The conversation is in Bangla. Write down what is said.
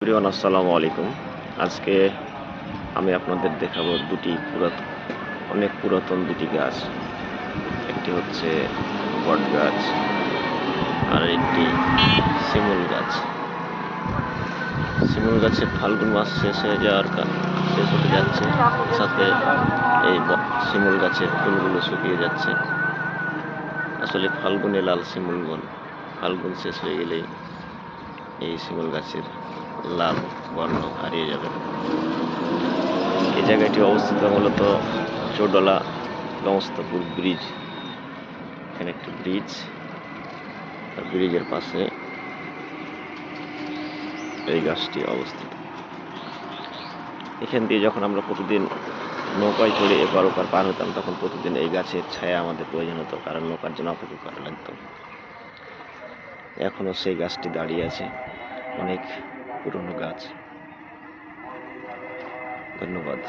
এভরিওয়ান আসসালামু আলাইকুম। আজকে আমি আপনাদের দেখাবো অনেক পুরাতন দুটি গাছ। একটি হচ্ছে বট গাছ আর একটি শিমুল গাছ। শিমুল গাছের ফাল্গুন মাস শেষ হতে যাচ্ছে, সাথে এই শিমুল গাছের ফুলগুলো শুকিয়ে যাচ্ছে। আসলে ফাল্গুনে লাল শিমুল বন, ফাল্গুন শেষ হয়ে গেলেই এই শিমুল গাছের লাল বর্ণ হারিয়ে যাবে। এই জায়গাটি অবস্থিত মূলত চৌডলা গমস্তাপুর ব্রিজ। এখানে একটি ব্রিজ, আর ব্রিজের পাশে এই গাছটি অবস্থিত। এখান দিয়ে যখন আমরা প্রতিদিন নৌকায় চড়ে এপার ওপার পার হতাম, তখন প্রতিদিন এই গাছের ছায়া আমাদের প্রয়োজন হতো, কারণ নৌকার জন্য অপেক্ষা করা লাগতো। এখনো সেই গাছটি দাঁড়িয়ে আছে, অনেক পুরনো গাছ। ধন্যবাদ।